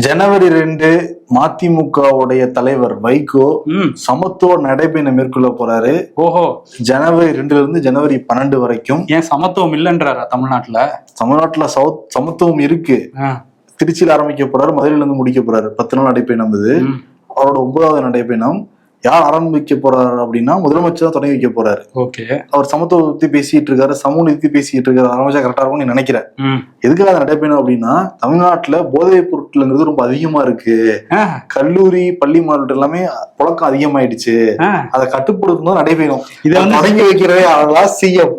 ஜனவரி 2 மதிமுகவுடைய தலைவர் வைகோ சமத்துவ நடைபயணம் மேற்கொள்ள போறாரு. ஓஹோ, ஜனவரி 2ல இருந்து ஜனவரி 12 வரைக்கும். ஏன் சமத்துவம் இல்லைன்றாரா தமிழ்நாட்டுல? தமிழ்நாட்டுல சமத்துவம் இருக்கு. திருச்சியில் ஆரம்பிக்க போறாரு, மதுரையில இருந்து முடிக்க போறாரு. 10 நாள் நடைபயணம் இது. அவரோட 9வது நடைபயணம். யார் ஆரம்பிக்க போறாரு அப்படின்னா முதலமைச்சர் தான் தொடங்கி வைக்க போறாரு. ஓகே, அவர் சமத்துவத்தை பேசிட்டு இருக்காரு, சமூக நீதி பேசிட்டு இருக்காரு. ஆரம்பிச்சா கரெக்டா இருக்கும்னு நீ நினைக்கிறேன். எதுக்காக அதை நடைபெறணும் அப்படின்னா தொடங்குனா போதைப் பொருட்கள்ங்கிறது ரொம்ப அதிகமா இருக்கு. கல்லூரி பள்ளி மாணவர்கள் எல்லாமே புழக்கம் அதிகமாயிடுச்சு. அதை கட்டுப்படுத்தணும் நடைபெறும். இதை தொடங்கி வைக்கிறதே அதெல்லாம் சிஎம்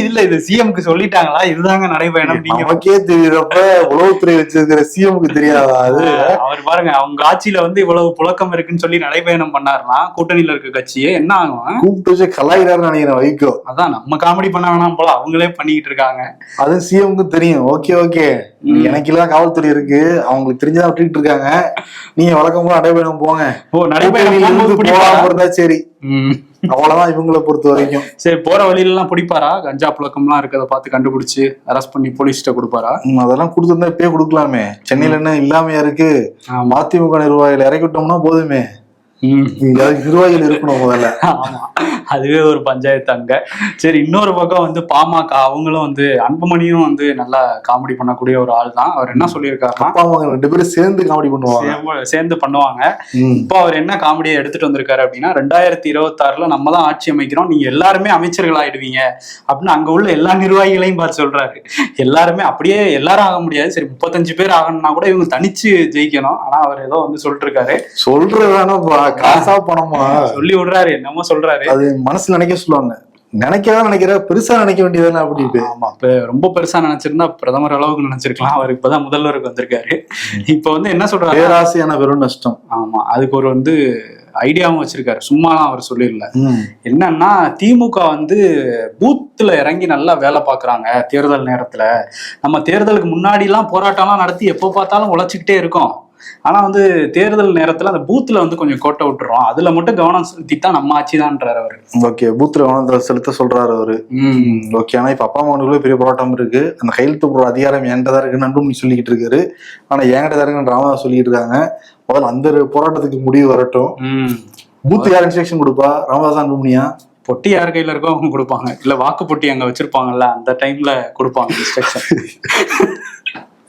இல்ல, இது சிஎம்க்கு சொல்லிட்டாங்களா இதுதாங்க நடைபயணம்? நமக்கே தெரியுறப்ப உளவுத்துறை வச்சிருக்கிற சிஎம்க்கு தெரியாதா? அது அவர் பாருங்க, அவங்க ஆட்சியில இவ்வளவு புழக்கம் இருக்குன்னு சொல்லி நடைபயணம் பண்ணாருன்னா கூட்டணியில இருக்க கட்சியே என்ன ஆகும்? கூப்பிட்டு வச்சு கலாயிறாருன்னு நினைக்கிறேன் வைகோ. அதான் நம்ம காமெடி பண்ண வேணாம் போல, அவங்களே பண்ணிக்கிட்டு இருக்காங்க. அது சிஎம்க்கு தெரியும். ஓகே ஓகே, எனக்கு எல்லாம் காவல்துறை இருக்கு, அவங்களுக்கு தெரிஞ்சுதான் விட்டுட்டு இருக்காங்க. நீங்க வழக்கம் போல நடைபயணம் போங்க. நடைபயணம் சரி, அவ்வளவுதான் இவங்களை பொறுத்த வரைக்கும். சரி, போற வழியில எல்லாம் பிடிப்பாரா? கஞ்சா புழக்கம் எல்லாம் இருக்கதை பார்த்து கண்டுபிடிச்சு அரெஸ்ட் பண்ணி போலீஸ்ட கொடுப்பாரா? அதெல்லாம் கொடுத்துருந்தா இப்பயே கொடுக்கலாமே. சென்னையில என்ன இல்லாமையா இருக்கு? மதிமுக நிர்வாகிகள் இறக்கி விட்டோம்னா போதுமே. நிர்வாகிகள் இருக்கணும் முதல்ல. ஆமா, அதுவே ஒரு பஞ்சாயத்து அங்க. சரி, இன்னொரு பக்கம் பாமக அவங்களும் அன்புமணியும் நல்லா காமெடி பண்ணக்கூடிய ஒரு ஆள் தான். அவர் என்ன சொல்லியிருக்காருன்னா, பாமக 2 பேரும் சேர்ந்து காமெடி பண்ணுவாங்க, சேர்ந்து பண்ணுவாங்க. இப்போ அவர் என்ன காமெடியை எடுத்துட்டு வந்திருக்காரு அப்படின்னா, 2026ல நம்ம தான் ஆட்சி அமைக்கிறோம், நீங்க எல்லாருமே அமைச்சர்கள் ஆயிடுவீங்க அப்படின்னு அங்க உள்ள எல்லா நிர்வாகிகளையும் பார்த்து சொல்றாரு. எல்லாருமே அப்படியே எல்லாரும் ஆக முடியாது, சரி 35 பேர் ஆகணும்னா கூட இவங்க தனிச்சு ஜெயிக்கணும். ஆனா அவர் ஏதோ சொல்லிட்டு இருக்காரு. சொல்றதானப்பா, காசா பணமா சொல்லி விடுறாரு, என்னமோ சொல்றாரு. அது மனசுல நினைக்க சொல்லுவாங்க. நினைக்கதான் நினைக்கிற, பெருசா நினைக்க வேண்டியதுன்னு அப்படின்னு. ஆமா, இப்ப ரொம்ப பெருசா நினைச்சிருந்தா பிரதமர் அளவுக்கு நினைச்சிருக்கலாம். அவர் இப்பதான் முதல்வருக்கு வந்திருக்காரு. இப்ப என்ன சொல்றாரு? பேராசையான வெறும் நஷ்டம். ஆமா, அதுக்கு ஒரு ஐடியாவும் வச்சிருக்காரு. சும்மாலாம் அவர் சொல்லிடல. என்னன்னா, திமுக பூத்துல இறங்கி நல்லா வேலை பாக்குறாங்க. தேர்தல் நேரத்துல நம்ம தேர்தலுக்கு முன்னாடி எல்லாம் போராட்டம் எல்லாம் நடத்தி எப்ப பார்த்தாலும் உழைச்சிக்கிட்டே இருக்கோம். ஆனா தேர்தல் நேரத்துல அந்த பூத்துல கொஞ்சம் கோட்டை விட்டுறோம், அதுல மட்டும் கவனம் செலுத்தித்தான் நம்ம ஆட்சிதான்றாரு அவரு. ஓகே, பூத்துல கவனம் செலுத்த சொல்றாரு அவரு. ஓகே, ஆனா இப்ப அப்பா அம்மாவுக்குள்ள பெரிய போராட்டம் இருக்கு. அந்த கையெழுத்து போடுற அதிகாரம் என்கிட்டதான் இருக்குன்னு சொல்லிக்கிட்டு இருக்காரு. ஆனா என்கிட்ட இருக்குன்னு ராமதாஸ் சொல்லிட்டு இருக்காங்க. முதல்ல அந்த போராட்டத்துக்கு முடிவு வரட்டும். பூத்து யார் இன்ஸ்ட்ரக்ஷன் கொடுப்பா? ராமதாஸ் அன்புமணியா? பொட்டி யார் கையில இருக்கோ அவங்க கொடுப்பாங்க. இல்ல வாக்கு பொட்டி அங்க வச்சிருப்பாங்கல்ல, அந்த டைம்ல கொடுப்பாங்க இன்ஸ்ட்ரக்ஷன்.